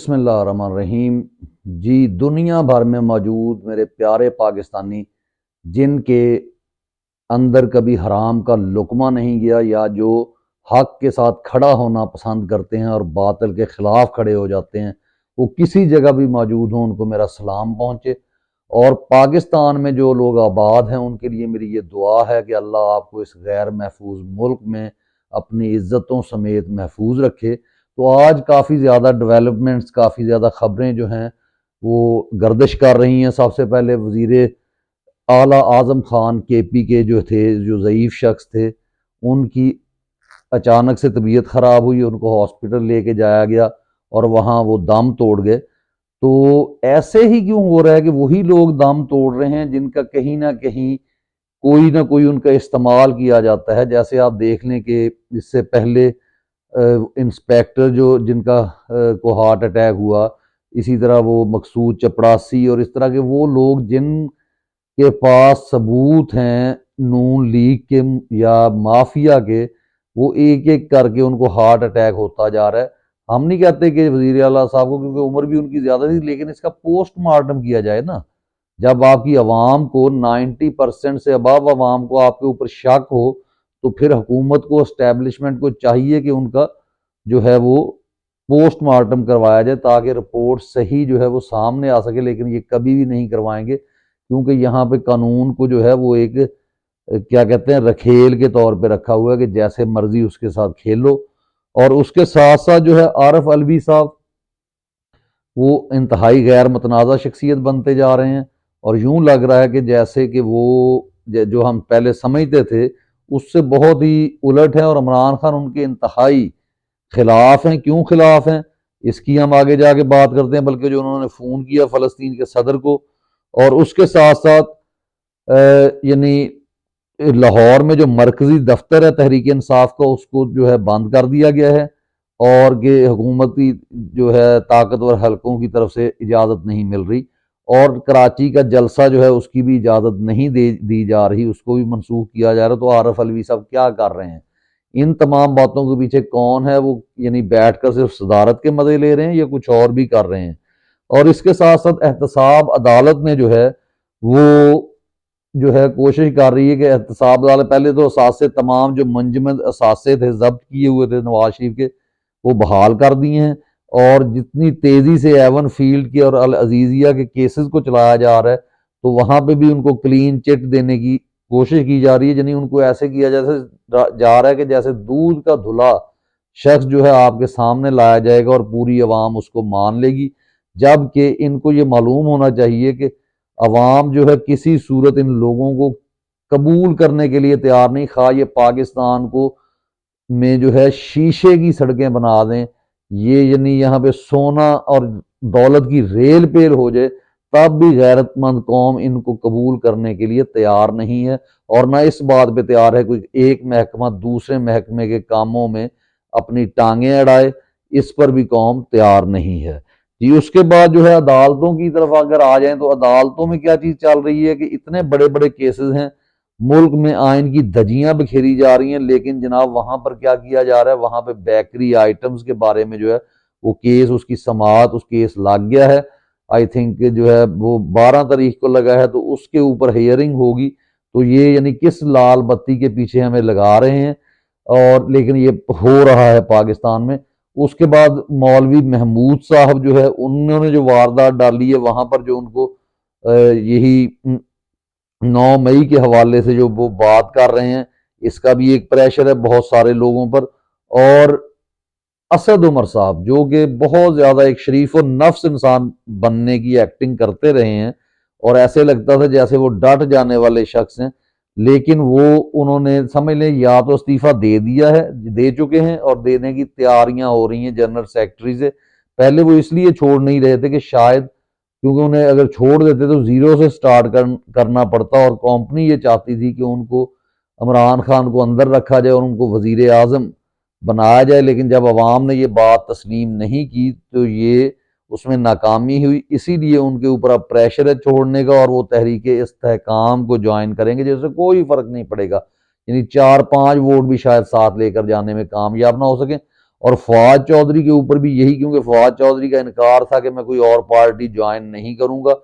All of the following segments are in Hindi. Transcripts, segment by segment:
बिस्मिल्लाहिर्रहमानिर्रहीम। जी, दुनिया भर में मौजूद मेरे प्यारे पाकिस्तानी जिनके अंदर कभी हराम का लुक़मा नहीं गया या जो हक के साथ खड़ा होना पसंद करते हैं और बातिल के ख़िलाफ़ खड़े हो जाते हैं, वो किसी जगह भी मौजूद हों उनको मेरा सलाम पहुँचे। और पाकिस्तान में जो लोग आबाद हैं उनके लिए मेरी ये दुआ है कि अल्लाह आपको इस गैर महफूज मुल्क में अपनी इज़्ज़तों समेत महफूज रखे। तो आज काफ़ी ज़्यादा डेवलपमेंट्स, काफ़ी ज़्यादा ख़बरें जो हैं वो गर्दिश कर रही हैं। सबसे पहले वज़ीर आला आज़म खान केपी के जो थे, जो ज़ईफ़ शख्स थे, उनकी अचानक से तबीयत ख़राब हुई, उनको हॉस्पिटल लेके जाया गया और वहाँ वो दम तोड़ गए। तो ऐसे ही क्यों हो रहा है कि वही लोग दम तोड़ रहे हैं जिनका कहीं न कहीं कोई ना कोई उनका इस्तेमाल किया जाता है। जैसे आप देख लें कि इससे पहले इंस्पेक्टर जो जिनका को हार्ट अटैक हुआ, इसी तरह वो मकसूद चपड़ासी और इस तरह के वो लोग जिनके पास सबूत हैं नून लीग के या माफिया के, वो एक एक करके उनको हार्ट अटैक होता जा रहा है। हम नहीं कहते कि वजीर आला साहब को, क्योंकि उम्र भी उनकी ज्यादा थी, लेकिन इसका पोस्टमार्टम किया जाए ना। जब आपकी आवाम को 90% से अबव आवाम को आपके ऊपर शक हो, तो फिर हुकूमत को, एस्टेब्लिशमेंट को चाहिए कि उनका जो है वो पोस्टमार्टम करवाया जाए ताकि रिपोर्ट सही जो है वो सामने आ सके। लेकिन ये कभी भी नहीं करवाएंगे, क्योंकि यहाँ पे कानून को जो है वो एक क्या कहते हैं, रखेल के तौर पे रखा हुआ है कि जैसे मर्जी उसके साथ खेलो। और उसके साथ साथ जो है आरफ अलवी साहब, वो इंतहाई गैर मतनाज़ा शख्सियत बनते जा रहे हैं। और यूं लग रहा है कि जैसे कि वो जो हम पहले समझते थे उससे बहुत ही उलट है, और इमरान खान उनके इंतहाई खिलाफ हैं। क्यों खिलाफ हैं इसकी हम आगे जाके बात करते हैं। बल्कि जो उन्होंने फ़ोन किया फ़लस्तीन के सदर को, और उसके साथ साथ यानी लाहौर में जो मरकजी दफ्तर है तहरीक इंसाफ का, उसको जो है बंद कर दिया गया है, और कि हुकूमती जो है ताकतवर हलकों की तरफ से इजाज़त नहीं मिल रही। और कराची का जलसा जो है उसकी भी इजाज़त नहीं दी जा रही, उसको भी मनसूख किया जा रहा है। तो आरफ अलवी साहब क्या कर रहे हैं? इन तमाम बातों के पीछे कौन है? वो यानी बैठ कर सिर्फ सदारत के मजे ले रहे हैं या कुछ और भी कर रहे हैं? और इसके साथ साथ एहतसाब अदालत ने जो है वो जो है कोशिश कर रही है कि एहतसाब अदालत, पहले तो असासे तमाम जो मुंजमद असासे थे, जब्त किए हुए थे नवाज शरीफ के, वो बहाल कर दिए हैं। और जितनी तेजी से एवन फील्ड के और अल अजीजिया के केसेस को चलाया जा रहा है, तो वहां पे भी उनको क्लीन चिट देने की कोशिश की जा रही है। यानी उनको ऐसे किया जैसे जा रहा है कि जैसे दूध का धुला शख्स जो है आपके सामने लाया जाएगा और पूरी अवाम उसको मान लेगी। जबकि इनको ये मालूम होना चाहिए कि अवाम जो है किसी सूरत इन लोगों को कबूल करने के लिए तैयार नहीं। खा ये पाकिस्तान को में जो है शीशे की सड़कें बना दें, ये यानी यहाँ पे सोना और दौलत की रेल पेल हो जाए, तब भी गैरतमंद कौम इनको कबूल करने के लिए तैयार नहीं है। और ना इस बात पे तैयार है कोई एक महकमा दूसरे महकमे के कामों में अपनी टांगें अड़ाए, इस पर भी कौम तैयार नहीं है जी। उसके बाद जो है अदालतों की तरफ अगर आ जाएं, तो अदालतों में क्या चीज चल रही है कि इतने बड़े बड़े केसेस हैं, मुल्क में आइन की धज्जियां बिखेरी जा रही हैं, लेकिन जनाब वहां पर क्या किया जा रहा है? वहां पे बेकरी आइटम्स के बारे में जो है वो केस, उसकी समाअत, उस केस लग गया है। आई थिंक जो है वो 12 तारीख को लगा है, तो उसके ऊपर हियरिंग होगी। तो ये यानी किस लाल बत्ती के पीछे हमें लगा रहे हैं, और लेकिन ये हो रहा है पाकिस्तान में। उसके बाद मौलवी महमूद साहब जो है, उन्होंने जो वारदात डाली है वहां पर, जो उनको यही 9 मई के हवाले से जो वो बात कर रहे हैं, इसका भी एक प्रेशर है बहुत सारे लोगों पर। और असद उमर साहब जो कि बहुत ज्यादा एक शरीफ और नफ्स इंसान बनने की एक्टिंग करते रहे हैं, और ऐसे लगता था जैसे वो डट जाने वाले शख्स हैं, लेकिन वो उन्होंने समझ लें या तो इस्तीफा दे दिया है, दे चुके हैं, और देने की तैयारियां हो रही हैं जनरल सेक्रेटरी से। पहले वो इसलिए छोड़ नहीं रहे थे कि शायद, क्योंकि उन्हें अगर छोड़ देते तो जीरो से स्टार्ट करना पड़ता, और कंपनी ये चाहती थी कि उनको, इमरान खान को अंदर रखा जाए और उनको वजीर आजम बनाया जाए। लेकिन जब अवाम ने ये बात तस्लीम नहीं की तो ये उसमें नाकामी हुई। इसीलिए उनके ऊपर अब प्रेशर है छोड़ने का, और वो तहरीक इस्तेहकाम को ज्वाइन करेंगे, जिससे कोई फर्क नहीं पड़ेगा। यानी 4-5 वोट भी शायद साथ लेकर जाने में कामयाब ना हो सके। और फवाद चौधरी के ऊपर भी यही, क्योंकि फवाद चौधरी का इनकार था कि मैं कोई और पार्टी ज्वाइन नहीं करूंगा,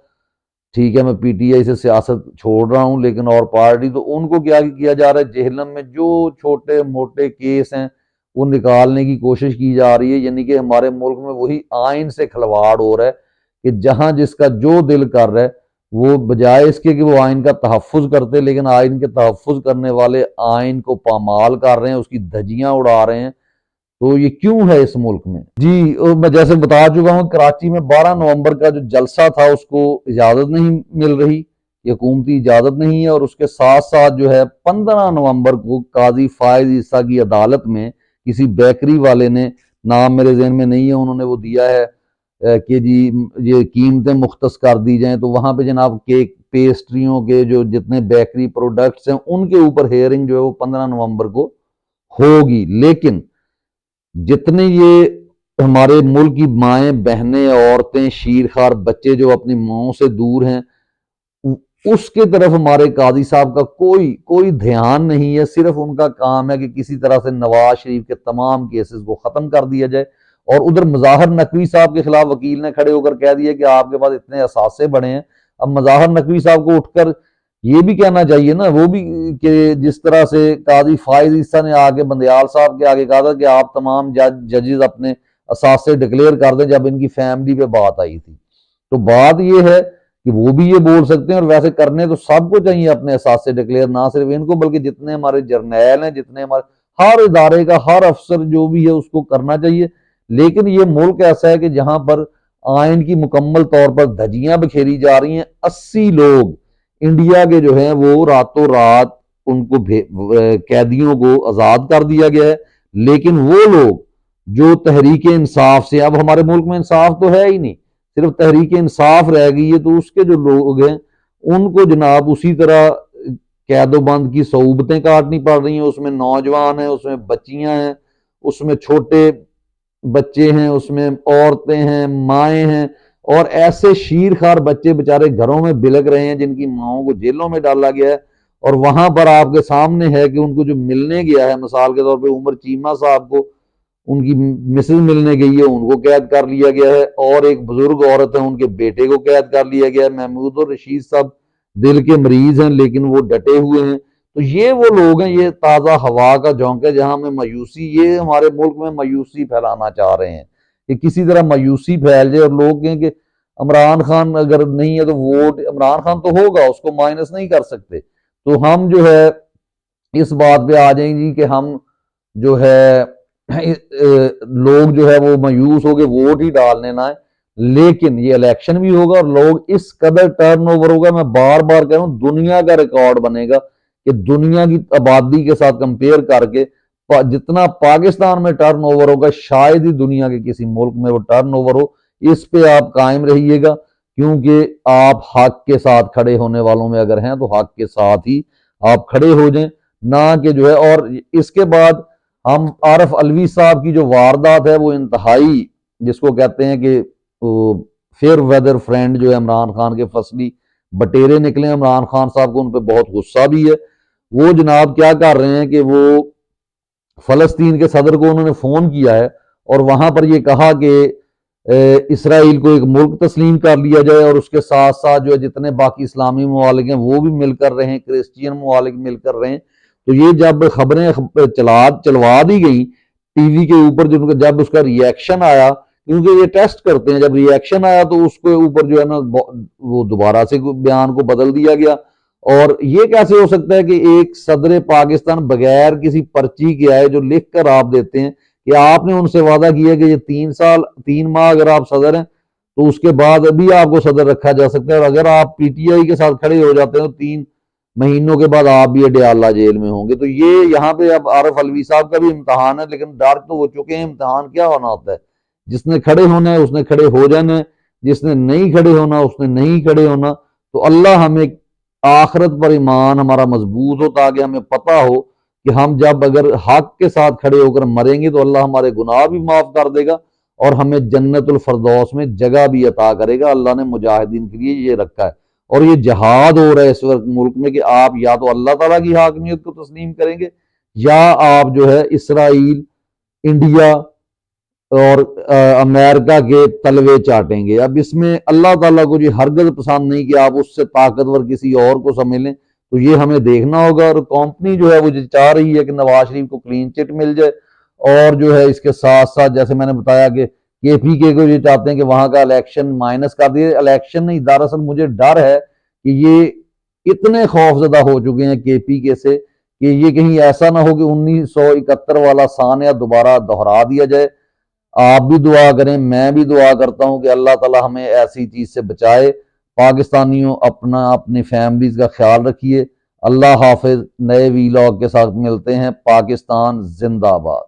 ठीक है मैं पीटीआई से सियासत छोड़ रहा हूं, लेकिन और पार्टी, तो उनको क्या किया जा रहा है, जेहलम में जो छोटे मोटे केस हैं वो निकालने की कोशिश की जा रही है। यानी कि हमारे मुल्क में वही आइन से खिलवाड़ हो रहा है कि जहां जिसका जो दिल कर रहा है, वो बजाय इसके कि वो आइन का तहफ़्फ़ुज़ करते, लेकिन आइन के तहफ़्फ़ुज़ करने वाले आइन को पामाल कर रहे हैं, उसकी धज्जियां उड़ा रहे हैं। तो ये क्यों है इस मुल्क में जी? मैं जैसे बता चुका हूँ, कराची में 12 नवंबर का जो जलसा था उसको इजाज़त नहीं मिल रही, हुकूमती इजाज़त नहीं है। और उसके साथ साथ जो है 15 नवंबर को काजी फायज ईसा की अदालत में किसी बेकरी वाले ने, नाम मेरे जहन में नहीं है, उन्होंने वो दिया है कि जी ये कीमतें मुख्तस कर दी जाएं, तो वहाँ पे जनाब केक पेस्ट्रियों के जो जितने बेकरी प्रोडक्ट्स हैं उनके ऊपर हेयरिंग जो है वो 15 नवंबर को होगी। लेकिन जितने ये हमारे मुल्क की माएं बहनें औरतें शीरखार बच्चे जो अपनी माओ से दूर हैं, उसके तरफ हमारे काजी साहब का कोई कोई ध्यान नहीं है। सिर्फ उनका काम है कि किसी तरह से नवाज शरीफ के तमाम केसेस को खत्म कर दिया जाए। और उधर मज़ाहर नकवी साहब के खिलाफ वकील ने खड़े होकर कह दिया कि आपके पास इतने असासे बने हैं। अब मज़ाहर नकवी साहब को उठकर ये भी कहना चाहिए ना, वो भी, कि जिस तरह से काजी फायज ईसा ने आगे बंदयाल साहब के आगे कहा था कि आप तमाम जजेस अपने असासे डिक्लेयर कर दें, जब इनकी फैमिली पे बात आई थी। तो बात ये है कि वो भी ये बोल सकते हैं, और वैसे करने तो सबको चाहिए अपने असासे डिक्लेयर, ना सिर्फ इनको बल्कि जितने हमारे जर्नैल हैं, जितने हमारे हर इदारे का हर अफसर जो भी है उसको करना चाहिए। लेकिन ये मुल्क ऐसा है कि जहां पर आइन की मुकम्मल तौर पर धज्जियां बिखेरी जा रही हैं। 80 लोग इंडिया के जो हैं वो रातों रात उनको कैदियों को आजाद कर दिया गया है। लेकिन वो लोग जो तहरीक इंसाफ से, अब हमारे मुल्क में इंसाफ तो है ही नहीं, सिर्फ तहरीक इंसाफ रह गई है, तो उसके जो लोग हैं उनको जनाब उसी तरह कैदोबंद की सऊबतें काटनी पड़ रही हैं। उसमें नौजवान हैं, उसमें बच्चियां हैं, उसमें छोटे बच्चे हैं, उसमें औरतें हैं, माएँ हैं, और ऐसे शीरखार बच्चे बेचारे घरों में बिलक रहे हैं जिनकी माओं को जेलों में डाला गया है। और वहां पर आपके सामने है कि उनको जो मिलने गया है, मिसाल के तौर पे उमर चीमा साहब को उनकी मिसेज मिलने गई है, उनको कैद कर लिया गया है। और एक बुजुर्ग औरत है, उनके बेटे को कैद कर लिया गया है। महमूद और रशीद साहब दिल के मरीज हैं, लेकिन वो डटे हुए हैं। तो ये वो लोग हैं, ये ताज़ा हवा का झोंका है जहां हमें मायूसी, ये हमारे मुल्क में मायूसी फैलाना चाह रहे हैं कि किसी तरह मायूसी फैल जाए और लोग कहें कि इमरान खान अगर नहीं है तो वोट, इमरान खान तो होगा, उसको माइनस नहीं कर सकते। तो हम जो है इस बात पे आ जाएंगे कि हम जो है लोग जो है वो मायूस हो गए, वोट ही डालने ना है। लेकिन ये इलेक्शन भी होगा और लोग इस कदर टर्नओवर होगा, मैं बार बार कह रहा हूं, दुनिया का रिकॉर्ड बनेगा कि दुनिया की आबादी के साथ कंपेयर करके जितना पाकिस्तान में टर्नओवर होगा शायद ही दुनिया के किसी मुल्क में वो टर्नओवर हो। इस पे आप कायम रहिएगा, क्योंकि आप हक के साथ खड़े होने वालों में अगर हैं तो हक के साथ ही आप खड़े हो जाएं, ना कि जो है। और इसके बाद हम आरफ अलवी साहब की जो वारदात है वो इंतहाई, जिसको कहते हैं कि फेयर वेदर फ्रेंड जो है इमरान खान के फसली बटेरे निकले इमरान खान साहब को, उन पर बहुत गुस्सा भी है। वो जनाब क्या कर रहे हैं कि वो फलस्तीन के सदर को उन्होंने फोन किया है और वहां पर ये कहा कि इसराइल को एक मुल्क तस्लीम कर लिया जाए, और उसके साथ साथ जो है जितने बाकी इस्लामी ममालिक हैं वो भी मिलकर रहे हैं, क्रिश्चियन ममालिक मिलकर रहे हैं। तो ये जब खबरें चलवा दी गई टीवी के ऊपर, जब उसका रिएक्शन आया, क्योंकि ये टेस्ट करते हैं, जब रिएक्शन आया तो उसके ऊपर जो है ना वो दोबारा से बयान को बदल दिया गया। और ये कैसे हो सकता है कि एक सदर पाकिस्तान बगैर किसी पर्ची के आए, जो लिख कर आप देते हैं कि आपने उनसे वादा किया कि ये 3 माह अगर आप सदर हैं तो उसके बाद भी आपको सदर रखा जा सकता है, और अगर आप पीटीआई के साथ खड़े हो जाते हैं तो 3 महीनों के बाद आप भी अडयाला जेल में होंगे। तो ये यहाँ पे अब आरफ अलवी साहब का भी इम्तहान है, लेकिन डर तो हो चुके हैं। इम्तहान क्या होना होता है, जिसने खड़े होना है उसने खड़े हो जाना है, जिसने नहीं खड़े होना उसने नहीं खड़े होना। तो अल्लाह हमें आखिरत पर ईमान हमारा मजबूत हो, ताकि हमें पता हो कि हम जब अगर हक के साथ खड़े होकर मरेंगे तो अल्लाह हमारे गुनाह भी माफ कर देगा और हमें जन्नतुल फरदौस में जगह भी अता करेगा। अल्लाह ने मुजाहिदीन के लिए ये रखा है। और ये जहाद हो रहा है इस वक्त मुल्क में कि आप या तो अल्लाह ताला की हाकमियत को तस्लीम करेंगे, या आप जो है इसराइल, इंडिया और अमेरिका के तलवे चाटेंगे। अब इसमें अल्लाह ताला को ये हरगज पसंद नहीं कि आप उससे ताकतवर किसी और को समझ लें, तो ये हमें देखना होगा। और कंपनी जो है वो चाह रही है कि नवाज शरीफ को क्लीन चिट मिल जाए, और जो है इसके साथ साथ जैसे मैंने बताया कि केपीके को ये चाहते हैं कि वहां का इलेक्शन माइनस कर दिए। इलेक्शन नहीं, दरअसल मुझे डर है कि ये इतने खौफजदा हो चुके हैं केपीके से कि ये कहीं ऐसा ना हो कि 1971 वाला सान्या दोबारा दोहरा दिया जाए। आप भी दुआ करें, मैं भी दुआ करता हूं कि अल्लाह ताला हमें ऐसी चीज से बचाए। पाकिस्तानियों, अपना अपनी फैमिलीज का ख्याल रखिए। अल्लाह हाफिज। नए वीलॉग के साथ मिलते हैं। पाकिस्तान जिंदाबाद।